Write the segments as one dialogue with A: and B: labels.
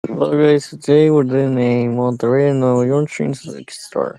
A: Hello guys, today we're doing a Monterrey, Nuevo York train store.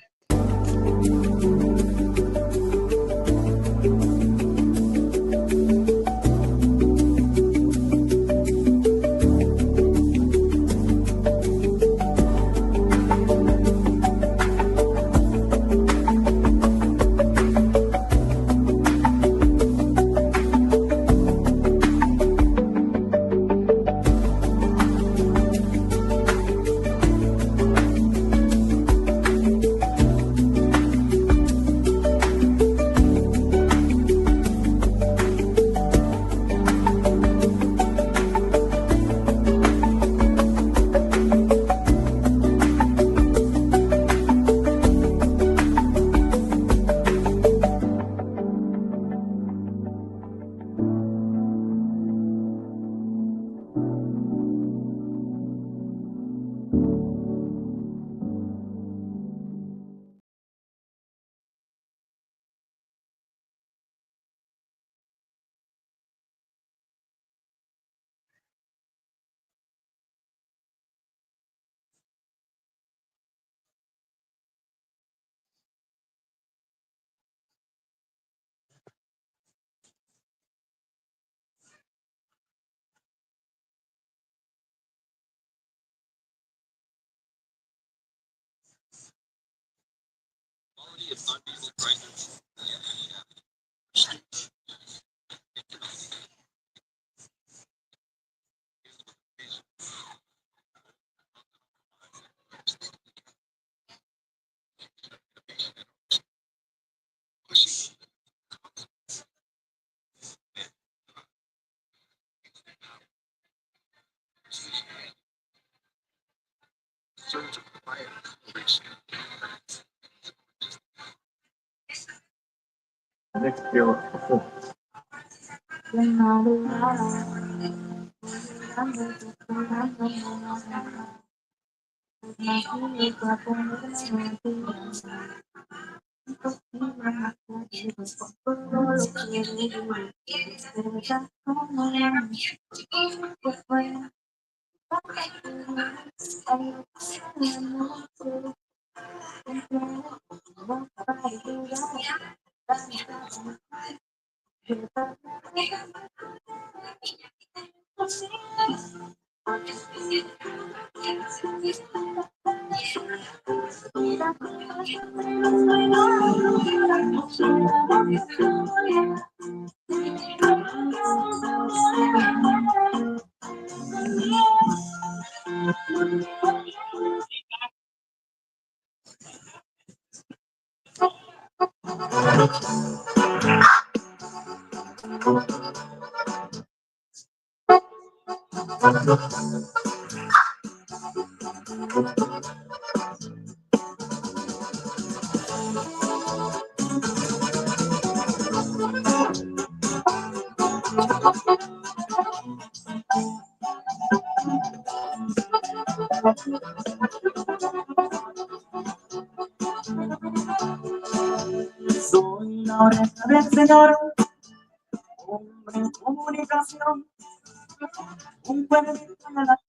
B: Soy la oreja del Señor, hombre en comunicación, un pueblito en la...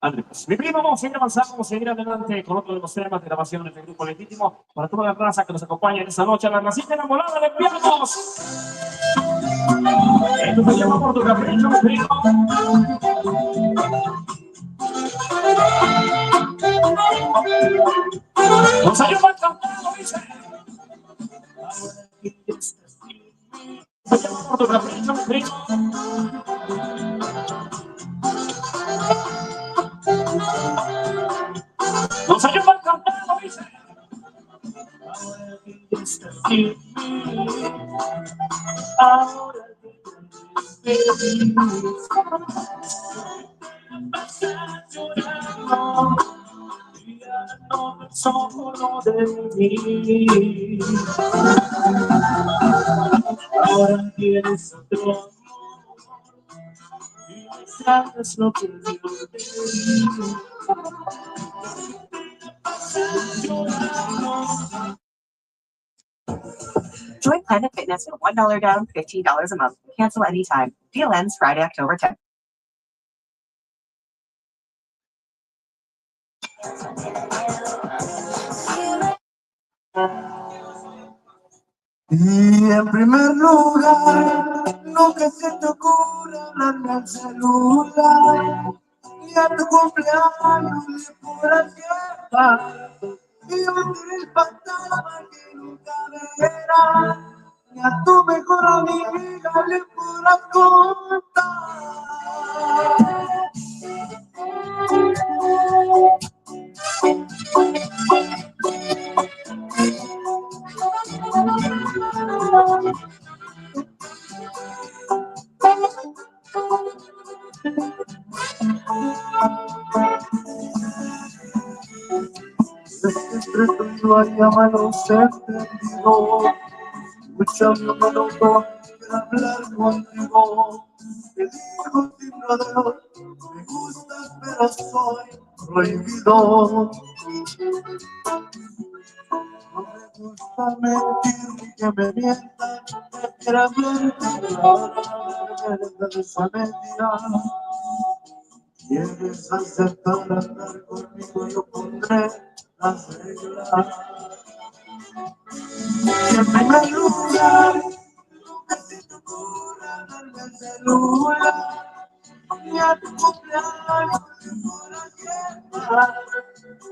B: Andrés, mi primo, vamos a seguir avanzando, vamos a seguir adelante con otro de los temas de grabación del grupo legítimo para toda la raza que nos acompaña en esta noche. A la racita enamorada le enviamos. Esto se llama por tu capricho, mi primo. Nos ayuda a cantar, dice. Se llama por tu capricho, mi primo. Nos ayuda a cantar, dice. Ahora no solo de mí. Ahora tienes otro y sabes lo que yo te digo. Join Planet Fitness for $1 down, $15 a month. Cancel anytime. Deal ends Friday, October 10th. Y en primer lugar, nunca se te ocurra hablarme al celular, ni a tu cumpleaños, ni por la fiesta. Y yo te espantaba que nunca verás, ni a tu mejor amiga le podrás contar. Entre tú y yo hay malos entendidos, escuchando me notó quiero hablar contigo. Te digo sin rodeo, me gustas pero soy prohibido. No me gusta mentir ni que me mientan, prefiero hablarte claro, la verdad de esa mentira. ¿Quieres aceptar andar conmigo? Yo pondré las reglas. Y en primer lugar, nunca se te ocurra hablarme al celular, ni a tu cumpleaños, ni por la fiesta.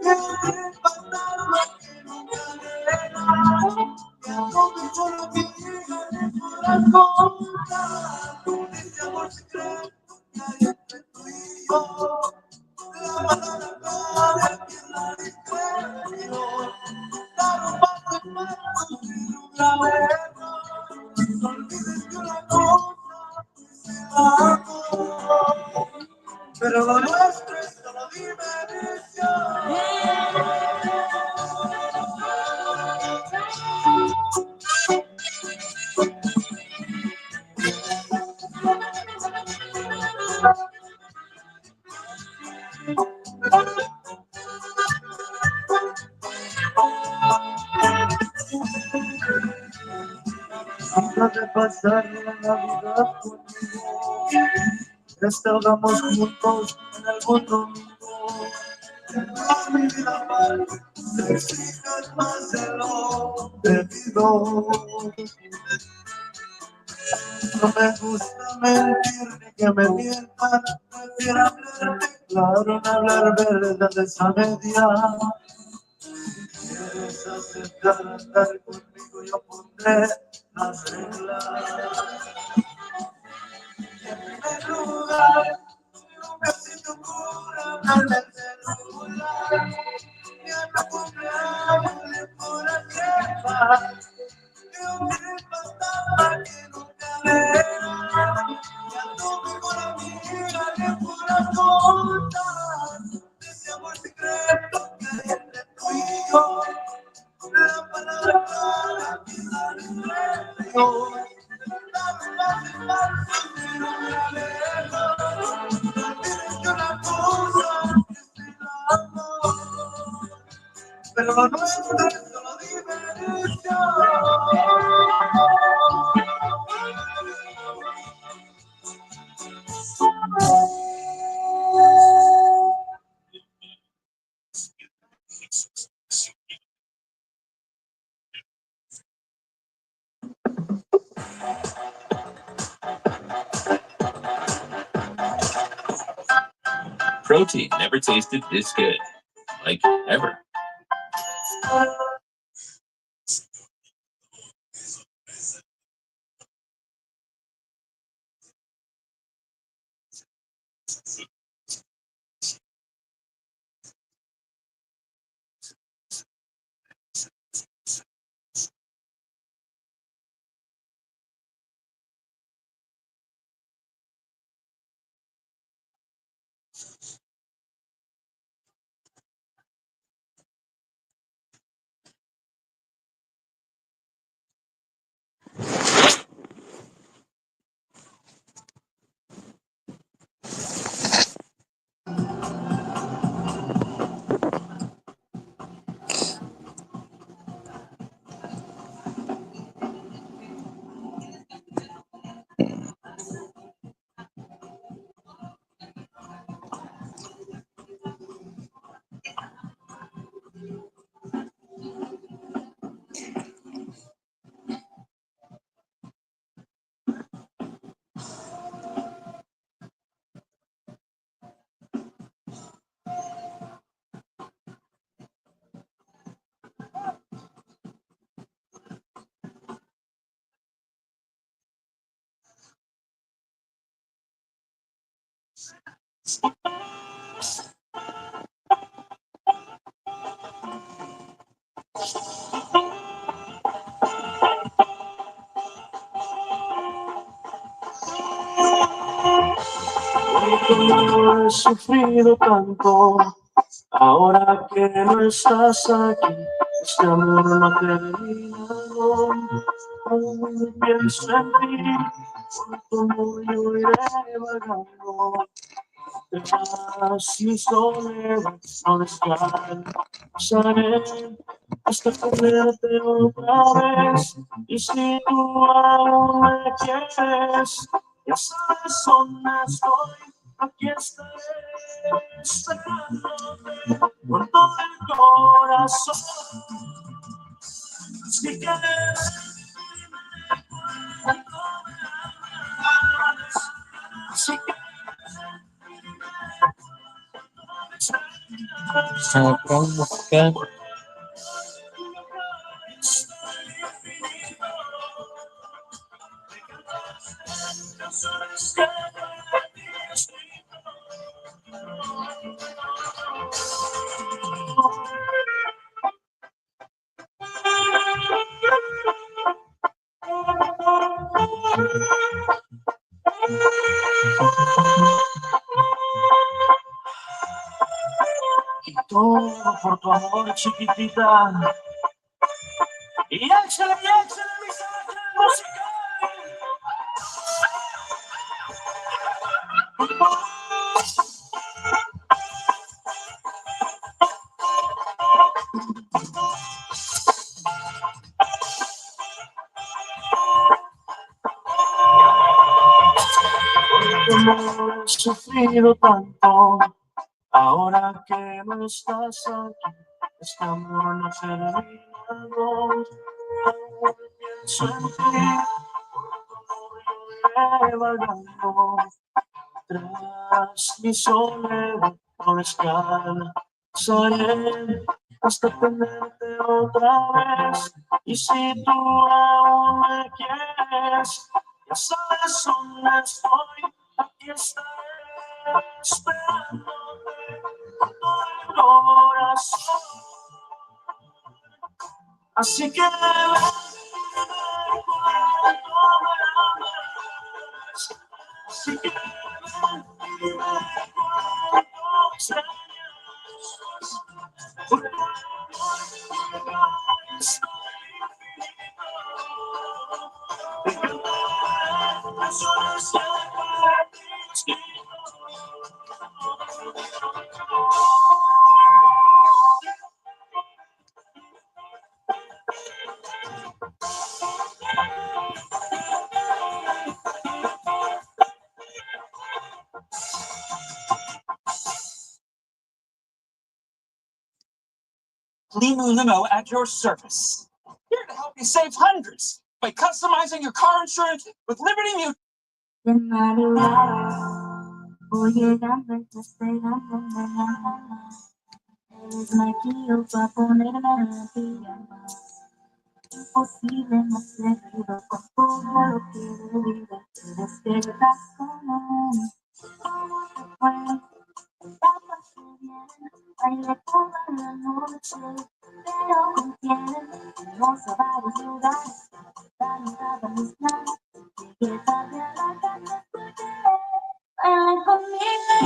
B: Quieres pasarme que nunca verás, que a tu mejor amiga le podrás contar. Ese amor secreto que hay entre tú y yo, la palabra clave que es la discreción. Dar un paso en paso sin un grave error. No olvides que una cosa es el amor, pero lo nuestro es solo diversión. Antes de pasar la Navidad conmigo, estábamos juntos en algún domingo. Tendrás mi vida mal, te exijas más de lo debido. No me gusta mentir ni que me mientan, prefiero hablarte claro, no hablar verdades a media. ¿Quieres aceptar andar conmigo? Yo pondré las reglas. En primer lugar, nunca se te ocurra hablarme al celular, ni a tu cumpleaños le podrás llevar. Yo quiero pasar que nunca verás, y a tu mejor amiga le podrás contar de ese amor secreto que hay entre tú y yo. La palabra clara que es la discreción. Dame más espacio, pero una vez no. No olvides que una cosa es el amor, pero lo nuestro es solo diversión.
C: Protein never tasted this good. Like, ever.
B: He sufrido tanto, ahora que no estás aquí, este amor no ha terminado. Aún pienso en ti, por tu amor yo iré vagando. Tras mi soledad no descansaré hasta tenerte otra vez. Y si tú aún me quieres, ya sabes dónde estoy. Aquí estaré esperándote con todo el corazón. Si quieres, si
A: Acá,
B: y todo por tu amor, chiquitita. Y échale, mi sangre musical. Tu amor he sufrido tanto, ahora que no estás aquí, este amor no se terminado. Aún pienso en ti, yo iré vagando. Tras mi soledad no descansaré hasta tenerte otra vez. Y si tú aún me quieres, ya sabes dónde estoy. Aquí estaré esperándote con todo el corazón. Así que ven, cuando me amas. Así que ven,
C: Nuevo at your service. Here to help you save hundreds by customizing your car insurance with Liberty Mutual.
B: de madrugada, voy llegando y te esperando, eres maquillo para ponerme la pijama. Imposible, no se vivo con todo lo que vivo. Te despiertas como ¿cómo te fue? La pasé bien, bailé toda la noche, pero con quién, fuimos a varios lugares, daba mis planes, llegué tarde a la casa, bailé conmigo,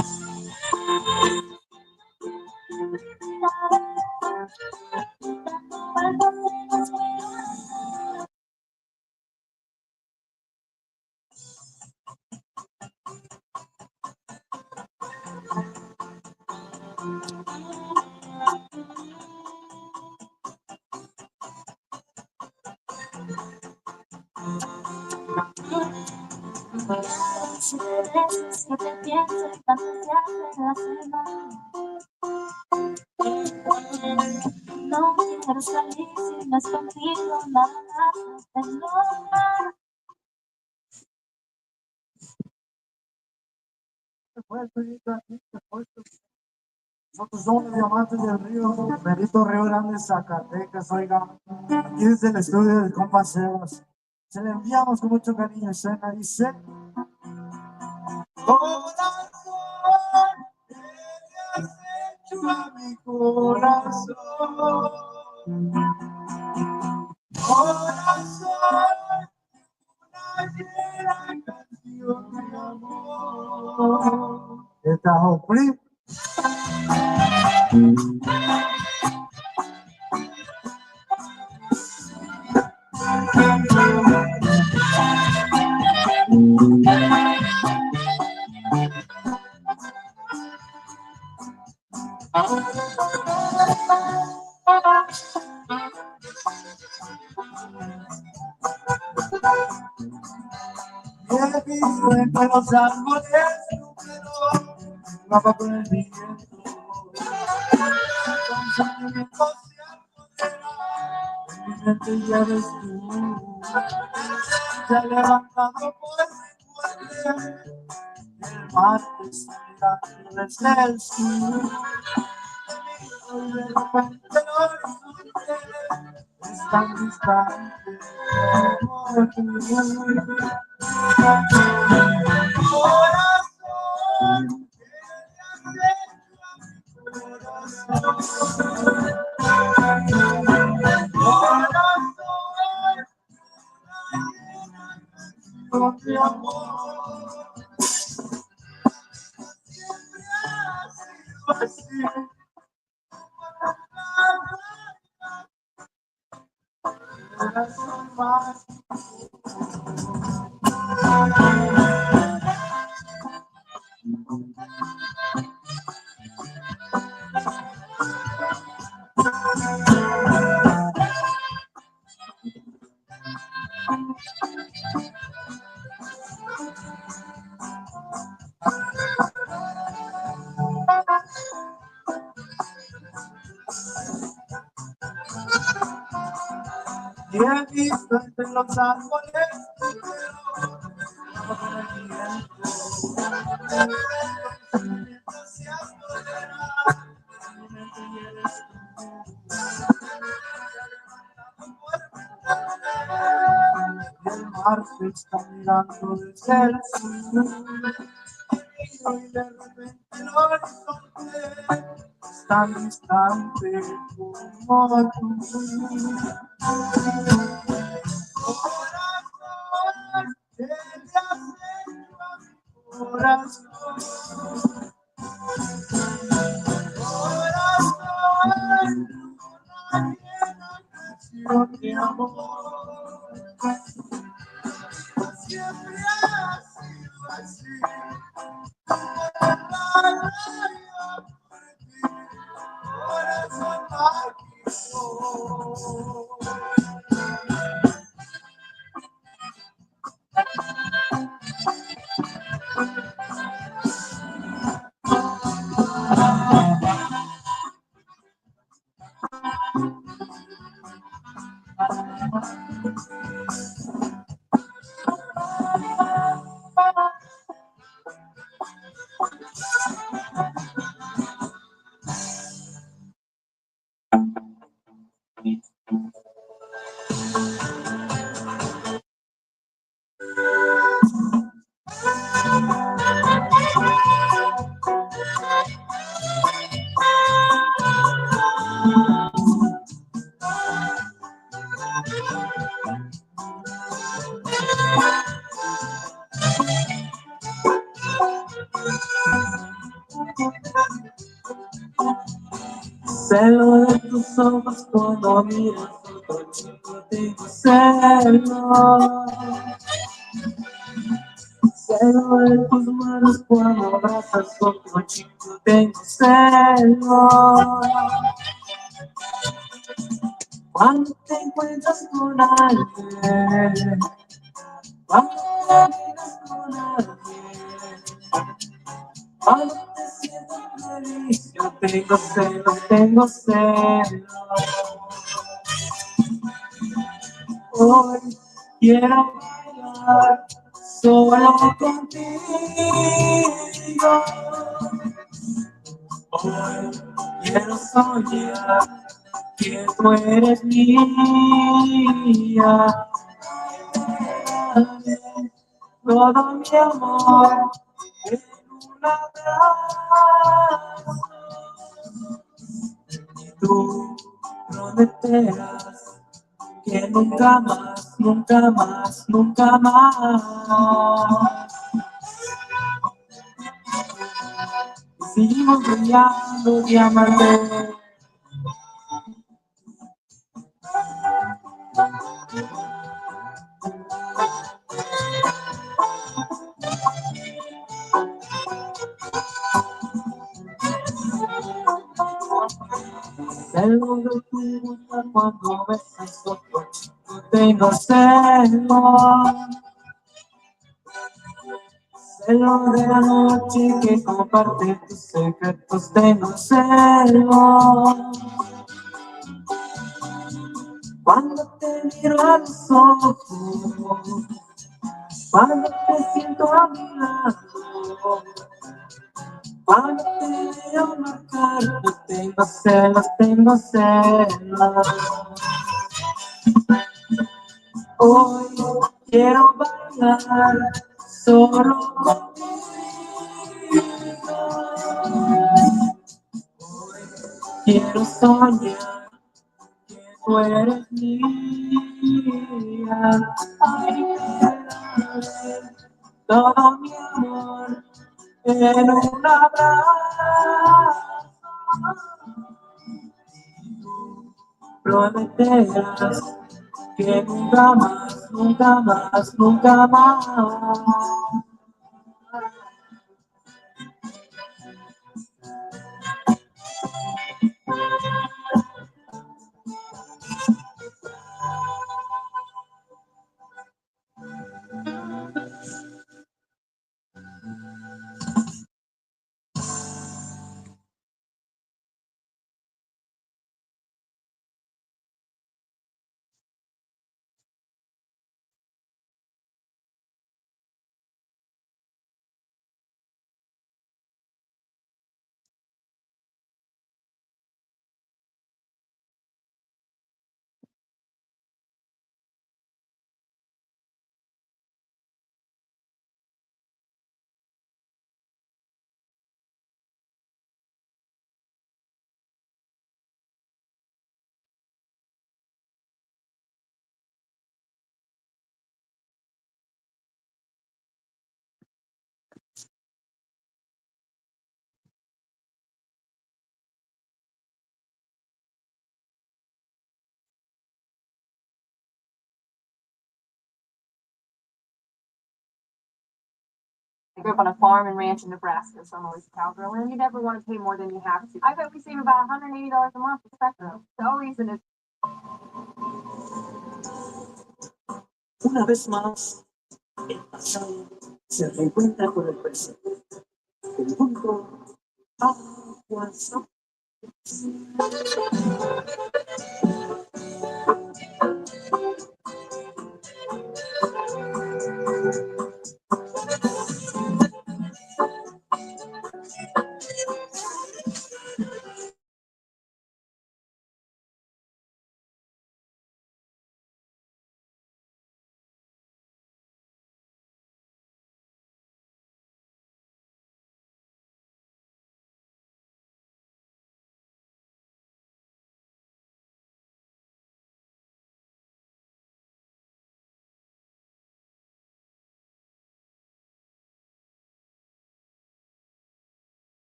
B: si te ves, si te pienso, fantaseas de la semana. No quiero salir si no es contigo, nada más te enoja. Nosotros somos diamantes del río, Benito Río Grande, Zacatecas, oiga. Aquí desde el estudio del compa Sebas. Se le enviamos con mucho cariño, escena, dice. a mi corazón. Corazón, una llena canción de amor. Esta es he visto entre los árboles tu pelo, va por el viento. Con sentimientos se apodera, en mi mente ya eres tú. Se ha levantado por mi fuerte, el mar te está mirando desde el sur. Y de repente el horizonte es tan distante como tú. Corazón, que me has hecho a mi corazón. Corazón, de amor. Siempre ha sido así. Corazón más. Y he visto entre los árboles tu pelo, con el viento. Mientras se apodera, en mi mente ya eres tú. Y el mar te está mirando desde el sur. Y de repente el horizonte es tan distante como tú. Corazón, que te has hecho a mi corazón. Corazón, una llena canción de amor. Siempre ha sido así. La raya por ti, corazón mágico. Celo de tus ojos cuando miras otro chico, tengo celo. Celo de tus manos cuando abrazas otro chico, tengo celo. Cuando te encuentras con alguien, cuando caminas con alguien, cuando te sientes feliz, yo tengo celo, tengo celo. Hoy quiero bailar solo contigo. Hoy quiero soñar que tú eres mía. Dame todo mi amor en un abrazo. Tú prometerás que nunca más, nunca más, nunca más. Y seguimos brillando diamantes. Celos de tu boca cuando besas otro, no tengo celos. Celos de la noche que comparte tus secretos, tengo celos. Cuando te miro a los ojos, cuando te siento a mi lado, cuando te veo marcar, yo tengo celos, tengo celos. Hoy quiero bailar solo contigo. Quiero soñar que tú eres mía. Ay, quédame todo mi amor en un abrazo. Prometerás que nunca más, nunca más, nunca más.
C: I grew up on a farm and ranch in Nebraska, so I'm always a cowgirl. And you never want to pay more than you have to. I bet we save about $180 a month with Spectrum. The whole reason is
B: Una vez más, el pasado se reencuentra con el presente. Conjunto aguas.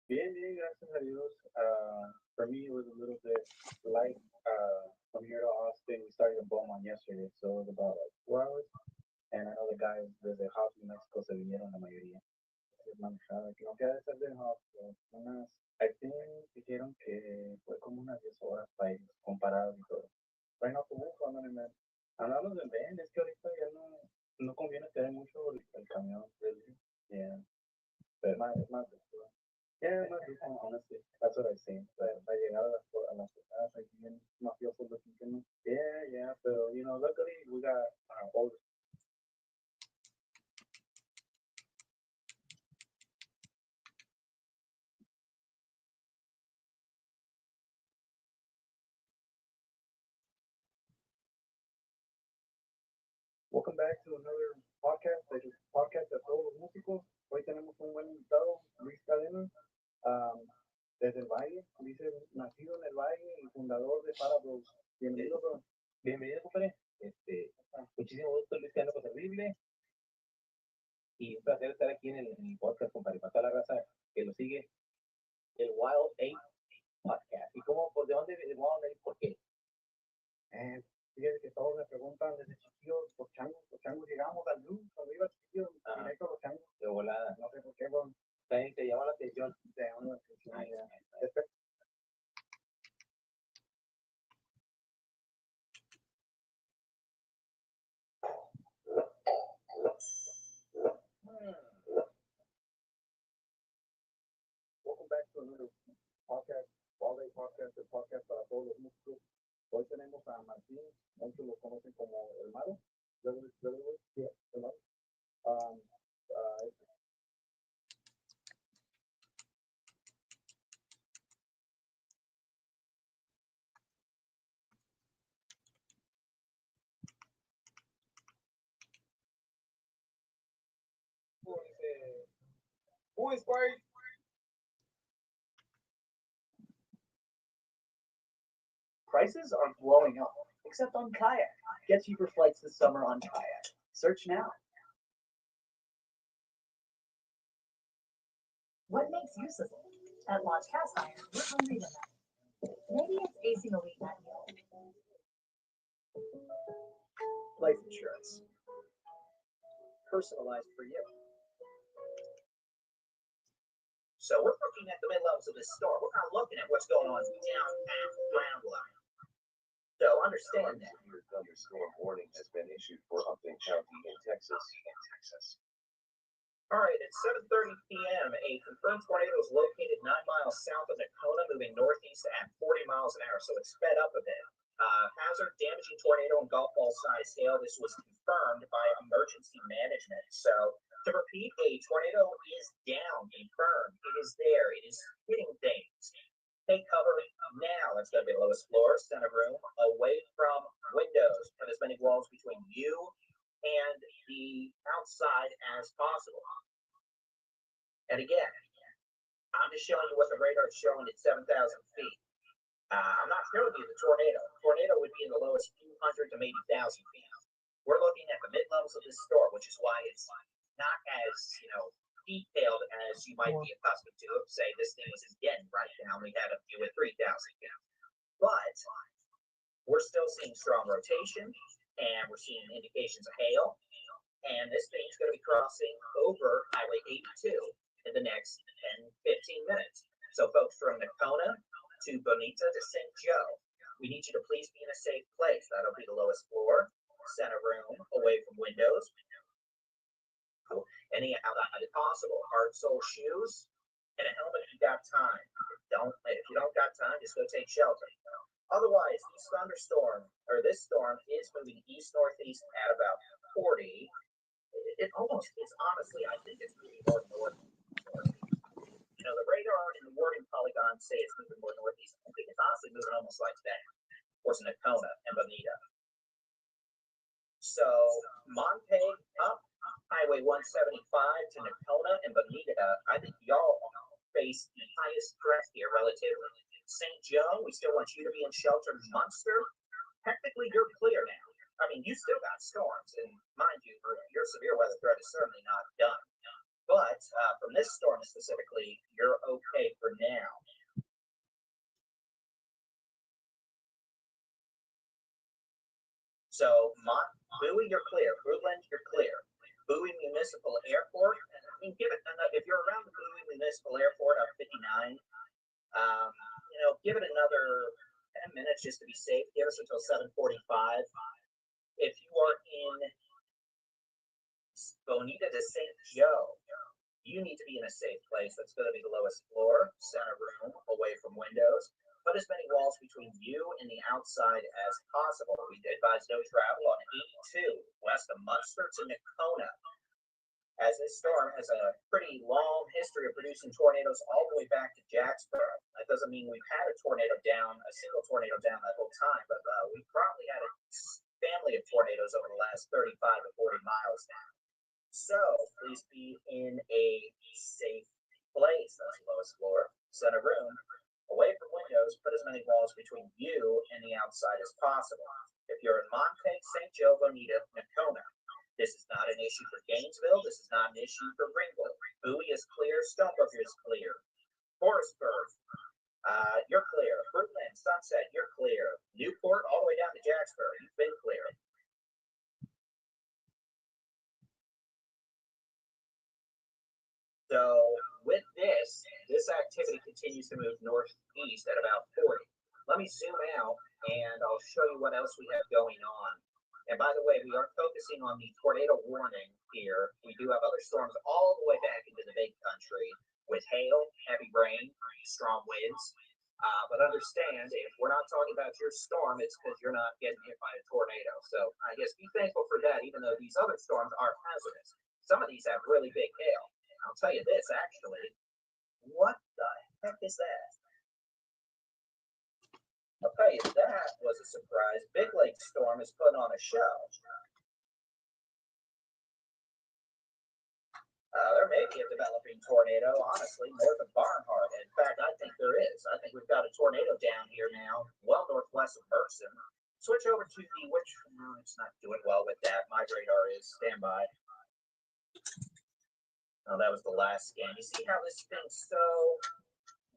B: Bien, bien, gracias a Dios. For me, it was a little bit light. From here to Austin, we started in Beaumont yesterday, so it was about like 4 hours. And I know the guys desde Houston, Mexico, se vinieron la mayoría. Es manejada, que no queda de ser de Houston, unas, I think, dijeron que fue como unas 10 horas para ellos, comparado y todo. Pero no tuvo cuando me hablamos de Ben, es que ahorita ya no conviene tener mucho el camión, really. Yeah. Pero es más, yeah, it's not different, honestly. That's what I say. But by llegar a las ciudades, like bien mafioso looking, you know? Yeah, yeah. So, luckily we got old. Welcome back to another podcast de todos los músicos. Hoy tenemos un buen invitado, Luis Cadena, um, desde el Valle. Dice, nacido en el Valle y fundador de Para Bros. Bienvenido, bro. Bienvenido, compadre. Muchísimo gusto, Luis Cadena, por servirle. Y un placer estar aquí en el podcast, compadre, para toda la raza que lo sigue. El Wild Eight Podcast. ¿Y cómo, por de dónde el Wild Eight? ¿Por qué? Fíjate que todos me preguntan desde chiquillos, los changos llegamos al blues, cuando iba chiquillo, directo a los changos. De volada. No sé por qué, bueno. Te llama la atención. Te llama la atención. Nice, nice. Welcome back to another podcast, Wild Eight Podcast, el podcast para todos los músicos. Hoy tenemos a Martín, muchos lo conocen como El Maro. Yeah, El Maro. Um, uh, who inspired? Prices are blowing up, except on Kayak. Get cheaper flights this summer on Kayak. Search now.
C: What makes you sizzle? At Launch Cast Iron, we're hungry to that. Maybe it's acing a weeknight meal.
B: Life insurance. Personalized for you. So we're looking at the mid-levels of this store. We're not looking at what's going on downtown, ground line. So understand that.
D: Thunderstorm warning has been issued for Upton County in Texas.
B: All right, at 7:30 p.m., a confirmed tornado is located 9 miles south of Nakona, moving northeast at 40 miles an hour, so it's sped up a bit. Hazard, damaging tornado, and golf ball size hail. This was confirmed by emergency management. So, to repeat, a tornado is down, confirmed. It is there. It is hitting things. Take cover now. That's going to be the lowest floor, center room, away from windows. Put as many walls between you and the outside as possible. And again, I'm just showing you what the radar is showing at 7,000 feet. I'm not showing you the tornado. Tornado would be in the lowest few hundred to maybe 1,000 feet. We're looking at the mid-levels of this storm, which is why it's not as, detailed as you might be accustomed to. Say this thing was in Denton right now, we had a view at 3,000 feet. But we're still seeing strong rotation, and we're seeing indications of hail. And this thing's going to be crossing over Highway 82 in the next 10, 15 minutes. So folks from Nakona to Bonita to St. Joe, we need you to please be in a safe place. That'll be the lowest floor, center room, away from windows. Any outlet if possible. Hard sole shoes and a helmet if you got time. If you don't got time, just go take shelter. Otherwise, this storm is moving east northeast at about 40. some say it's moving more northeast. I think it's honestly moving almost like that towards Nakona and Bonita. So Monterrey up Highway 175 to Nakona and Bonita. I think y'all face the highest threat here relatively. St. Joe, we still want you to be in shelter. Munster, technically you're clear now. I mean, you still got storms, and mind you, your severe weather threat is certainly not done. But from this storm specifically, you're okay for now. So, Bowie, you're clear. Woodland, you're clear. Bowie Municipal Airport, I mean, give it if you're around the Bowie Municipal Airport on 59, give it another 10 minutes just to be safe. Give us until 7:45. If you are in Bonita to St. Joe, you need to be in a safe place. That's going to be the lowest floor, center room, away from windows. Put as many walls between you and the outside as possible. We advise no travel on 82 west of Munster to Nakona, as this storm has a pretty long history of producing tornadoes all the way back to Jacksboro. That doesn't mean we've had a tornado down, a single tornado down that whole time, but we probably had a family of tornadoes over the last 35 to 40 miles now. So please be in a safe place. That's the lowest floor, center room, away from windows. Put as many walls between you and the outside as possible. If you're in Monterrey, St. Joe, Bonita, Nakona, this is not an issue for Gainesville. This is not an issue for Ringgold. Bowie is clear. Stonebrook is clear. Forestburg, you're clear. Fruitland, Sunset, you're clear. Newport, all the way down to Jacksboro, you've been clear. So with this activity continues to move northeast at about 40. Let me zoom out and I'll show you what else we have going on. And by the way, we are focusing on the tornado warning here. We do have other storms all the way back into the big country with hail, heavy rain, strong winds. But understand, if we're not talking about your storm, it's because you're not getting hit by a tornado. So I guess be thankful for that, even though these other storms are hazardous. Some of these have really big hail. I'll tell you this, actually. What the heck is that? I'll tell you, that was a surprise. Big Lake Storm is putting on a show. There may be a developing tornado, honestly, north of Barnhart. In fact, I think there is. I think we've got a tornado down here now, well northwest of Berkson. Switch over to the, no, it's not doing well with that. My radar is standby. Oh, that was the last scan. You see how this thing's so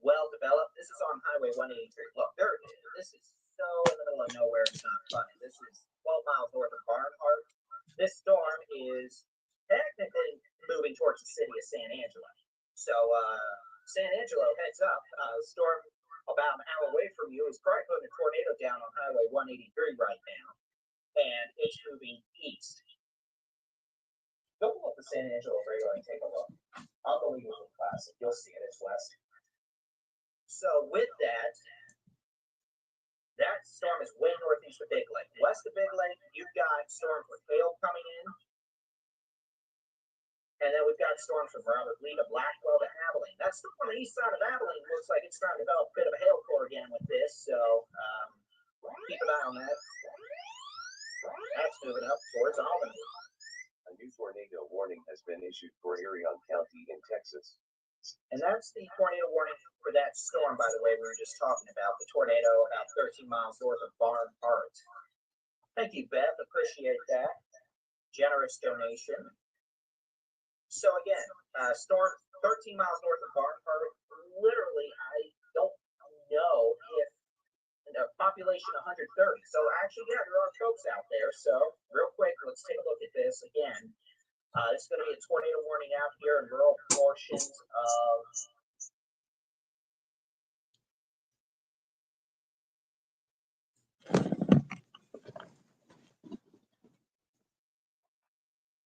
B: well developed? This is on Highway 183. Look, there it is. This is so in the middle of nowhere. It's not funny. This is 12 miles north of Barnhart. This storm is technically moving towards the city of San Angelo. So San Angelo, heads up. Storm about an hour away from you is probably putting a tornado down on Highway 183 right now. And it's moving east. Go pull up the San Angelo radar and take a look. Unbelievably classic. You'll see it. It's west. So with that, that storm is way northeast of Big Lake. West of Big Lake, you've got storms with hail coming in. And then we've got storms from Robert Lee to Blackwell to Abilene. That's on the east side of Abilene. Looks like it's trying to develop a bit of a hail core again with this. So keep an eye on that. That's moving up towards Albany.
D: A new tornado warning has been issued for Arion County in Texas.
B: And that's the tornado warning for that storm, by the way, we were just talking about. The tornado about 13 miles north of Barnhart. Thank you, Beth. Appreciate that. Generous donation. So again, storm 13 miles north of Barnhart. Literally, I don't know if the population 130. So actually, yeah, there are folks out there. So real quick, let's take a look at this again. This is going to be a tornado warning out here in rural portions of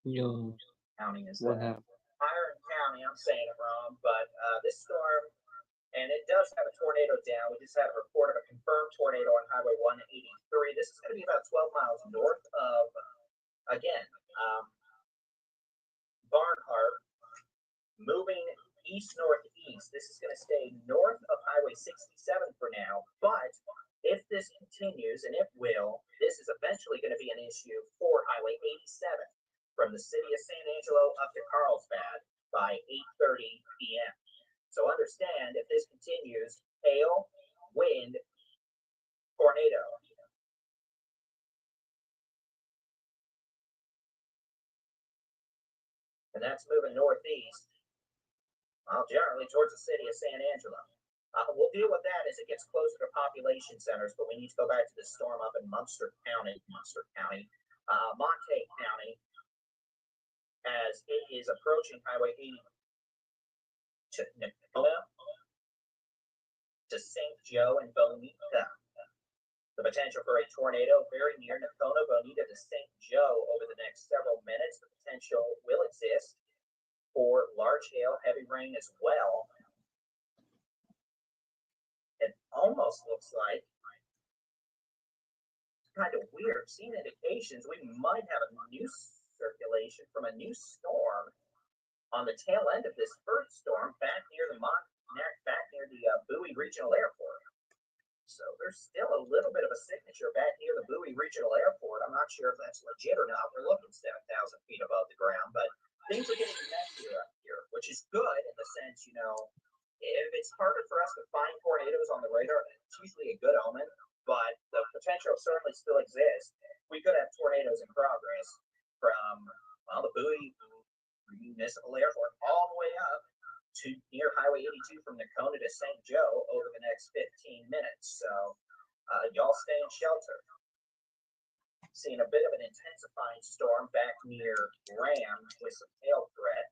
A: Yo,
B: county is
A: what
B: that?
A: happened?
B: Iron County, I'm saying it wrong, but this storm, and it does have a tornado down. We just had a report of a confirmed tornado on Highway 183. This is going to be about 12 miles north of, again, Barnhart, moving east-northeast. This is going to stay north of Highway 65 and that's moving northeast, generally towards the city of San Angelo. We'll deal with that as it gets closer to population centers, but we need to go back to the storm up in Monterrey County, as it is approaching Highway 80 to Nicola, to St. Joe and Bonita. The potential for a tornado very near Nacona, Bonita to St. Joe over the next several minutes. The potential will exist for large hail, heavy rain as well. It almost looks like, kind of weird, seeing indications we might have a new circulation from a new storm on the tail end of this first storm back near the Bowie Regional Airport. So there's still a little bit of a signature back near the Bowie Regional Airport. I'm not sure if that's legit or not. We're looking 7,000 feet above the ground, but things are getting messier up here, which is good in the sense, if it's harder for us to find tornadoes on the radar, it's usually a good omen, but the potential certainly still exists. We could have tornadoes in progress from, the Bowie Municipal Airport all the way up to near Highway 82 from Nacona to St. Joe over the next 15 minutes. So y'all stay in shelter. Seeing a bit of an intensifying storm back near Graham with some hail threat.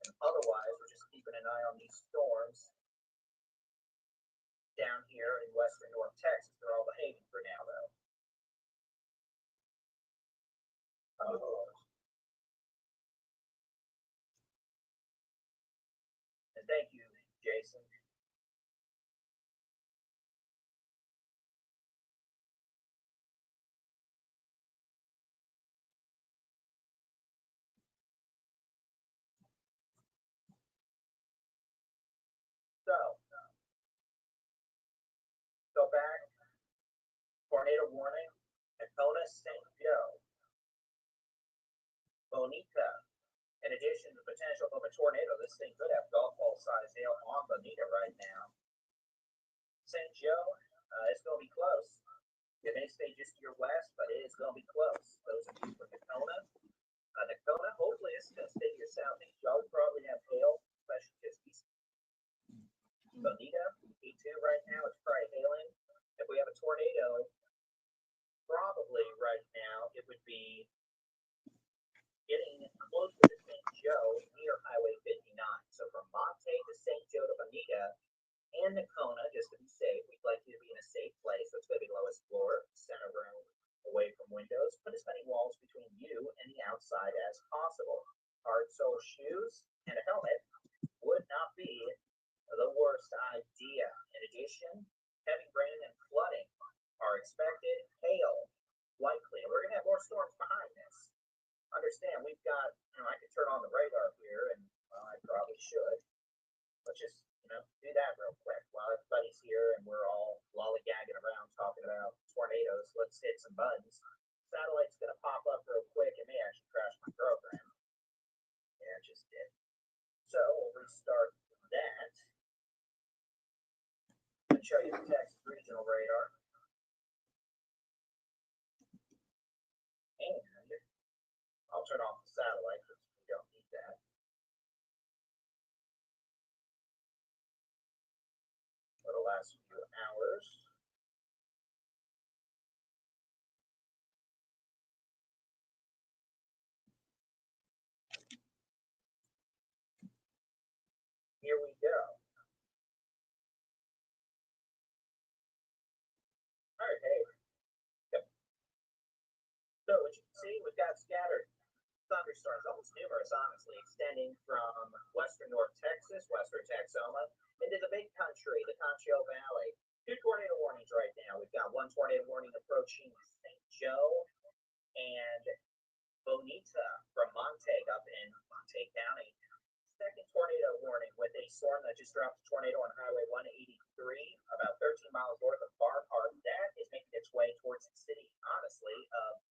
B: And otherwise, we're just keeping an eye on these storms down here in western North Texas. They're all behaving for now, though. And thank you, Jason. So, go back. Tornado warning. Nacona, St. Joe, Bonita. In addition to the potential of a tornado, this thing could have golf ball size hail on Bonita right now. St. Joe, it's going to be close. It may stay just to your west, but it is going to be close. Those of you from Nacona, hopefully it's going to stay to your southeast. Y'all will probably have hail, especially just east. Bonita, E2 right now, it's probably hailing. If we have a tornado, probably right now it would be getting closer to St. Joe near Highway 59. So from Monterrey to St. Joe to Bonita and Nacona, just to be safe, we'd like you to be in a safe place. So it's going to be lowest floor, center room, away from windows. Put as many walls between you and the outside as possible. Hard sole shoes and a helmet would not be the worst idea. In addition, heavy rain and flooding are expected. Hail, likely. And we're going to have more storms behind this. Understand, we've got, I can turn on the radar here, and I probably should. Let's just, do that real quick while everybody's here and we're all lollygagging around talking about tornadoes. Let's hit some buttons. Satellite's going to pop up real quick. It may actually crash my program. Yeah, it just did. So we'll restart that and show you the Texas regional radar. And I'll turn off the satellite because we don't need that. For the last few hours. Here we go. All right, hey. Yep. So as you can see, we've got scattered thunderstorms, almost numerous, honestly, extending from western North Texas, western Texoma, into the big country, the Concho Valley. 2 tornado warnings right now. We've got 1 tornado warning approaching St. Joe and Bonita from Monterrey up in Monterrey County. Second tornado warning with a storm that just dropped a tornado on Highway 183, about 13 miles north of Bar Park. That is making its way towards the city, honestly, of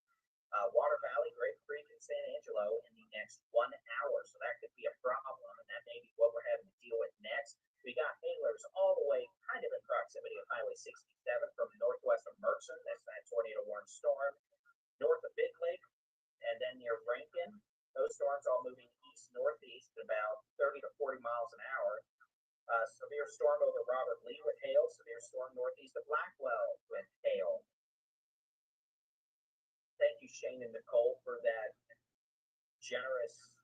B: Water Valley, Grape Creek, and San Angelo in the next 1 hour. So that could be a problem, and that may be what we're having to deal with next. We got hailers all the way kind of in proximity of Highway 67 from northwest of Mercer. That's that tornado warning storm. North of Big Lake, and then near Rankin, Those storms all moving east northeast at about 30 to 40 miles an hour. Severe storm over Robert Lee with hail. Severe storm northeast of Blackwell with hail. Thank you, Shane and Nicole, for that generous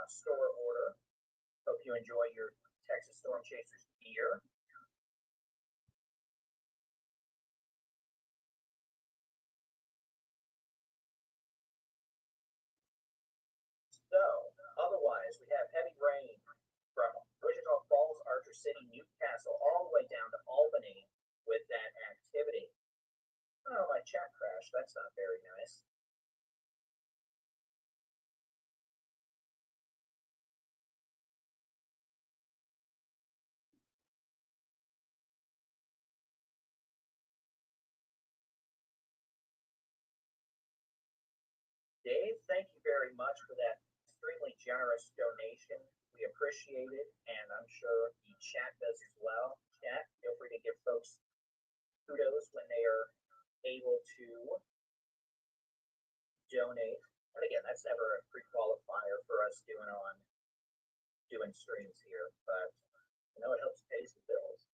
B: store order. Hope you enjoy your Texas Storm Chasers gear. So, otherwise, we have heavy rain from Wichita Falls, Archer City, Newcastle, all the way down to Albany with that activity. Oh, my chat crashed. That's not very nice. Dave, thank you very much for that extremely generous donation. We appreciate it, and I'm sure the chat does as well. Chat, feel free to give folks kudos when they are able to donate. And again, that's never a pre-qualifier for us doing streams here, but it helps pay some bills.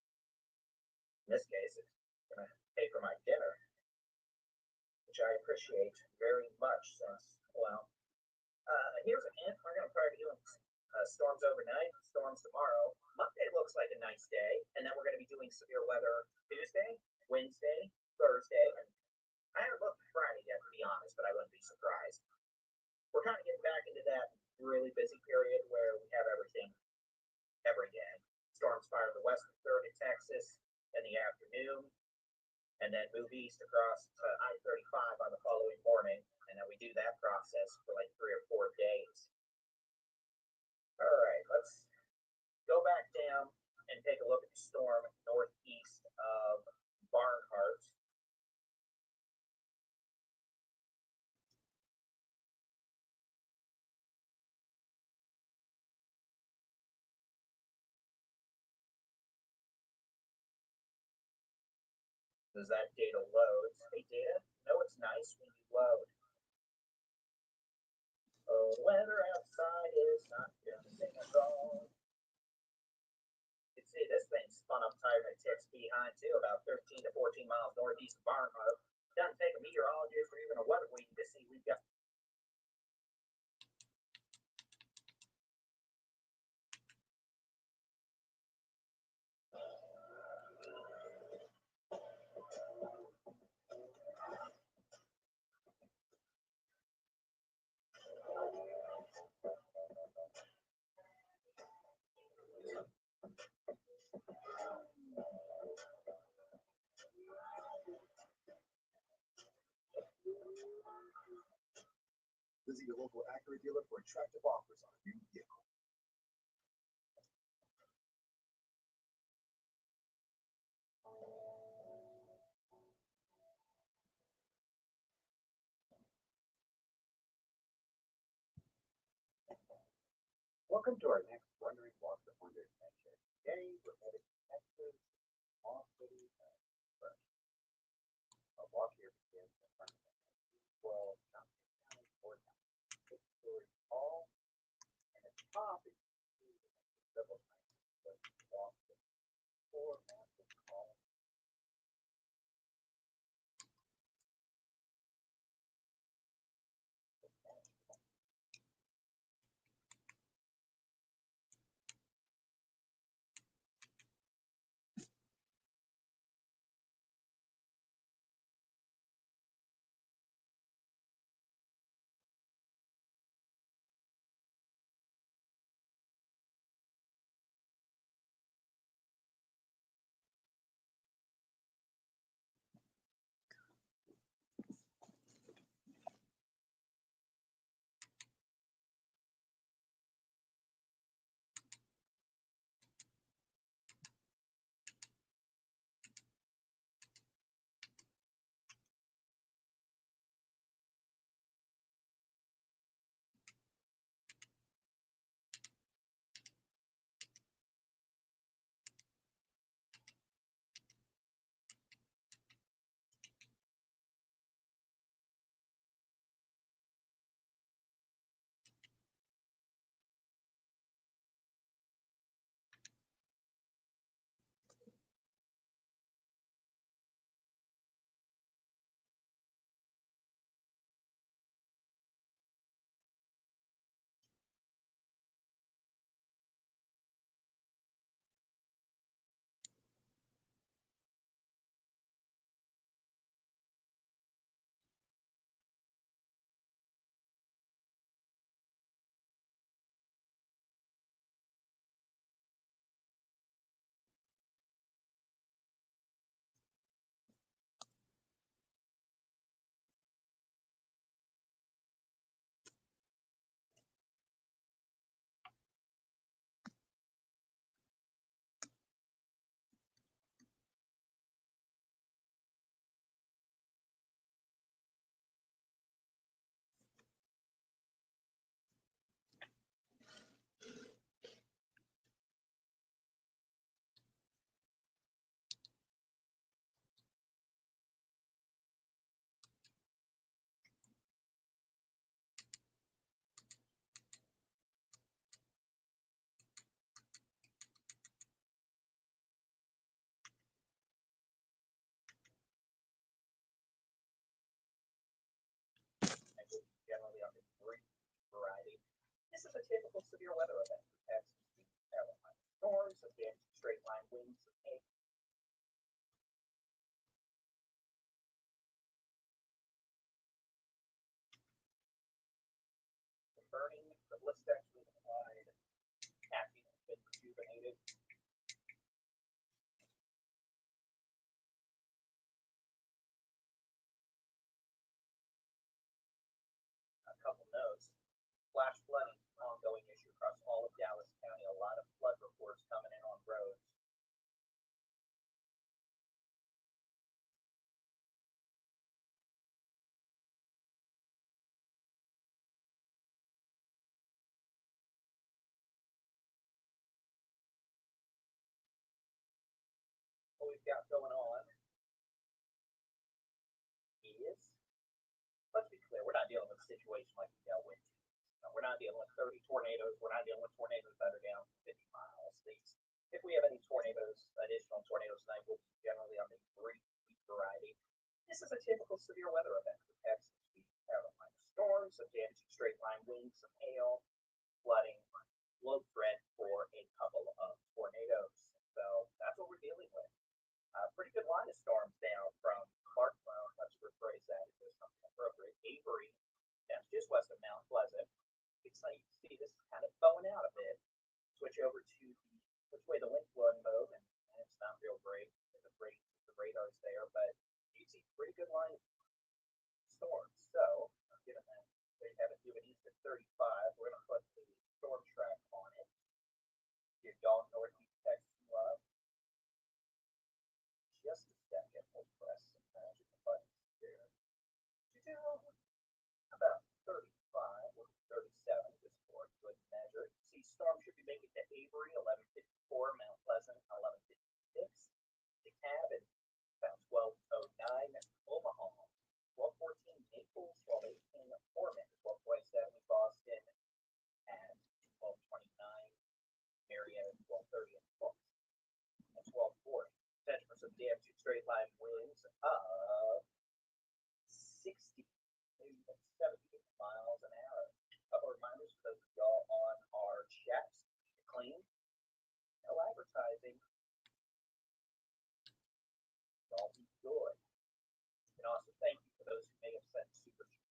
B: In this case, it's gonna pay for my dinner, which I appreciate very much since, here's a hint. We're going to probably be doing storms overnight, storms tomorrow. Monday looks like a nice day, and then we're going to be doing severe weather Tuesday, Wednesday, Thursday, and I haven't looked at Friday yet, to be honest, but I wouldn't be surprised. We're kind of getting back into that really busy period where we have everything every day. Storms fire the western third of Texas in the afternoon, and then move east across to I-35 on the following morning, and then we do that process for like 3 or 4 days. All right, let's go back down and take a look at the storm northeast of Barnhart. Does that data load? Hey, data? No, it's nice when you load. Oh, the weather outside is not good at all. You can see this thing spun up tight at tips behind too, about 13 to 14 miles northeast of Barnhart. Doesn't take a meteorologist or even a weather wing to see we've got
E: Visit your local Acura dealer for attractive offers on a new vehicle. Welcome to our next Wondering Walk of Wonder adventure. Today we're headed to Texas, small city, our walk here begins in front of the 12 Johnson County Courthouse. 6-story tall, and at the top is several times walk with 4 massive columns. This is a typical severe weather event for Texas. Carolina storms, again, straight line winds, and burning. The list actually applied. Caffeine has been rejuvenated. A couple notes. Flash flooding, ongoing issue across all of Dallas County. A lot of flood reports coming in on roads. What we've got going on is, let's be clear, we're not dealing with a situation like we dealt with. We're not dealing with 30 tornadoes. We're not dealing with tornadoes that are down 50 miles. If we have any tornadoes, additional tornadoes tonight, will be generally on the 3-week variety. This is a typical severe weather event for Texas. We have a minor storms, some damaging straight line winds, some hail, flooding, low threat for a couple of tornadoes. So that's what we're dealing with. Pretty good line of storms down from Clarksville, let's rephrase that if there's something appropriate. Avery, that's just west of Mount Pleasant. It's like you see this kind of bowing out a bit. Switch over to which way the wind's blowing mode, and it's not real great. The radar's there, but you see pretty good line of storms. So given that they have it moving east at 35, we're going to put the storm track on it. Give y'all northeast Texas love. Just a second, we'll press some magic buttons here. About 35 or 37, just for a good measure. See, storm should be making to Avery, 1154, Mount Pleasant, 1156, DeKalb at about 1209, Omaha, 1214, Naples, 1218, Foreman, 1227, Boston at 1229, Marietta, 1230, and Brooks at 1240. Potential for some damaging straight line winds of 60, maybe even 70 miles an hour. A couple of reminders for those of y'all on our chats. Clean, no advertising. Y'all be good. And also thank you for those who may have sent super chats.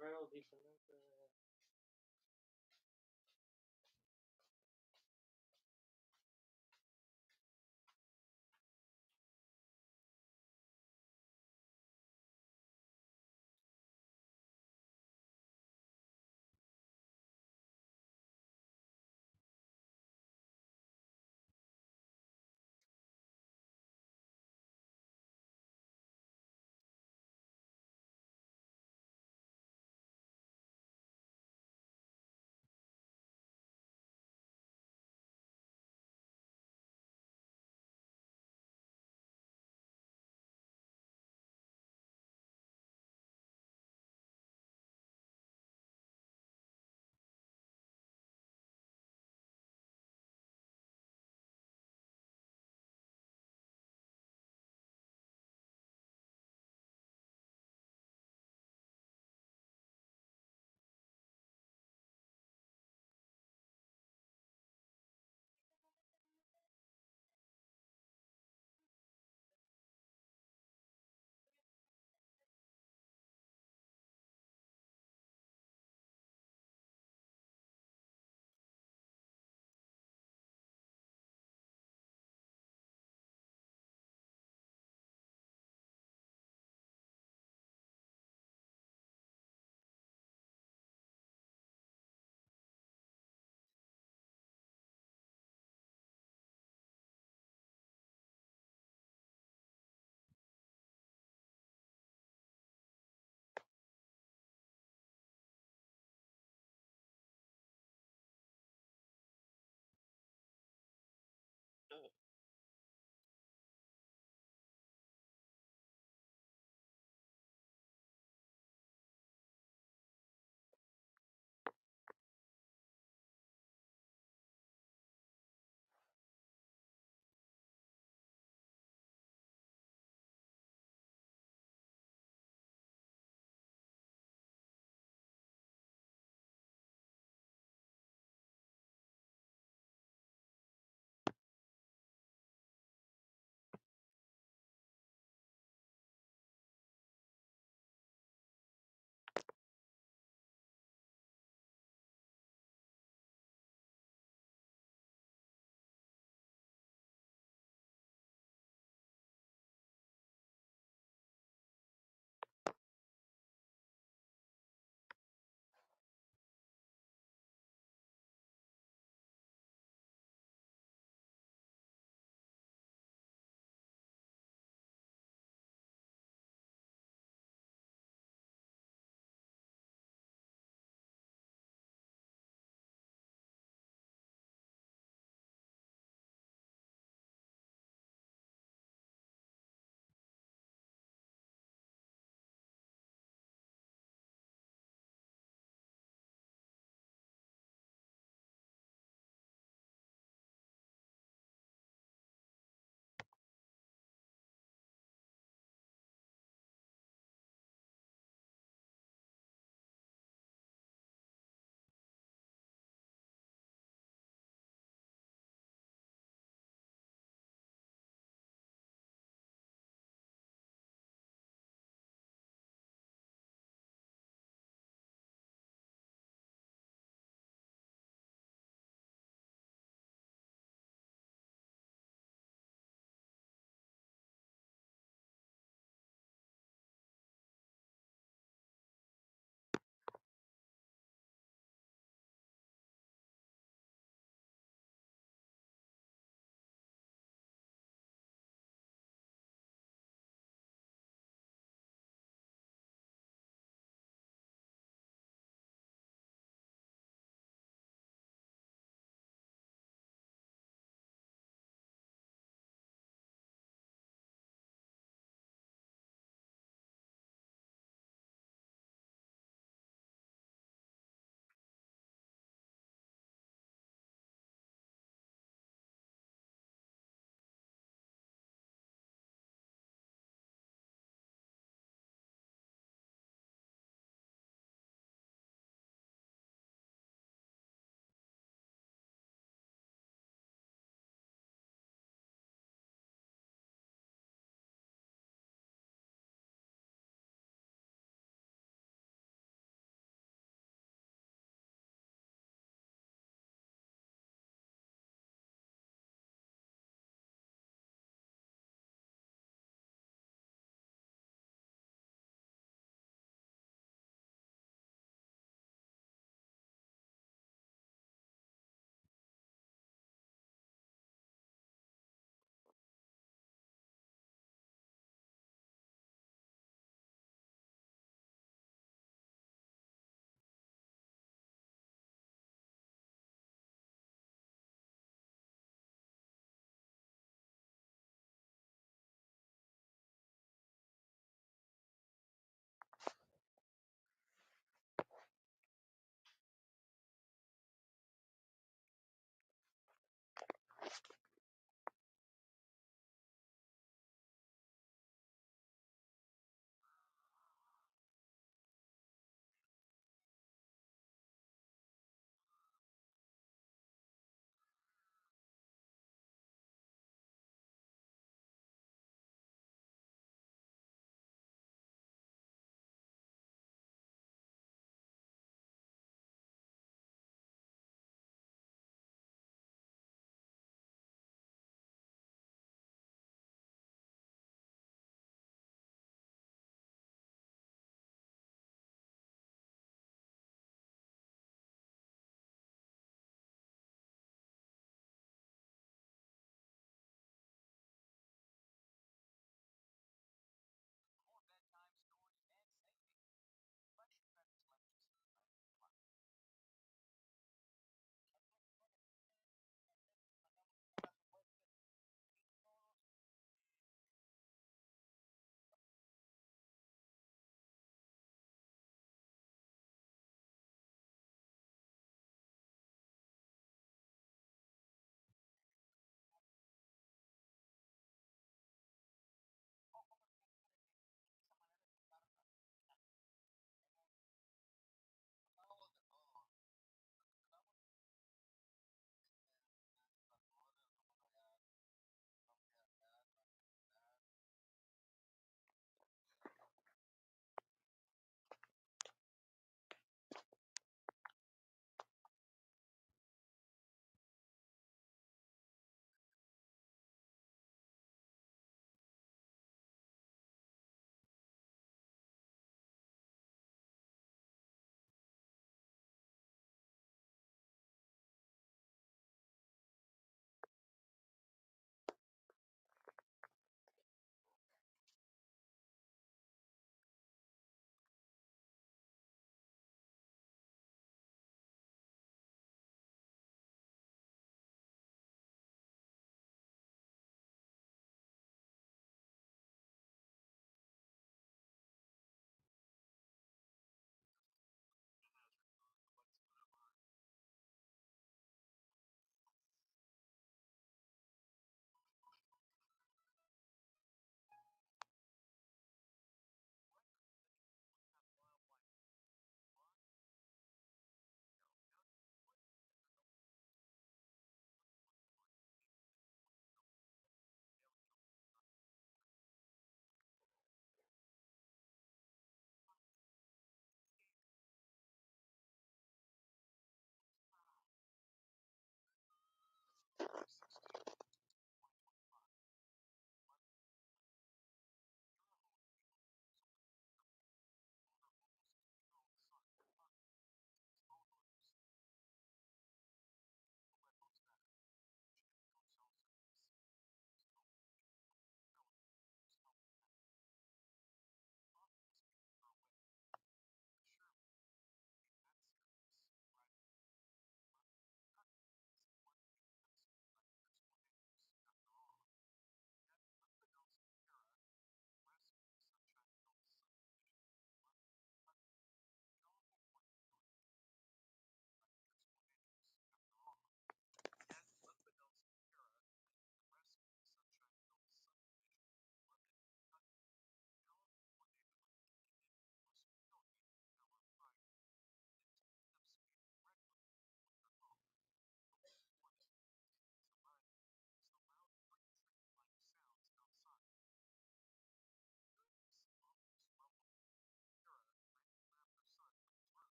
B: Pero diferente.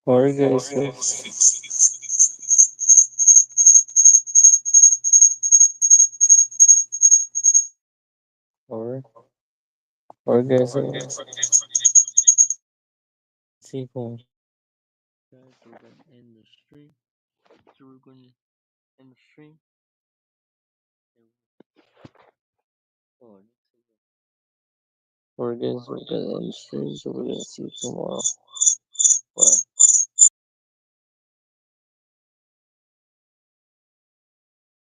A: What are you guys say? Or what are you guys say? Sequel. Guys, we're gonna end the stream. So we're gonna end the stream. Oh, we're gonna end the stream. So we're gonna see you tomorrow. Bye.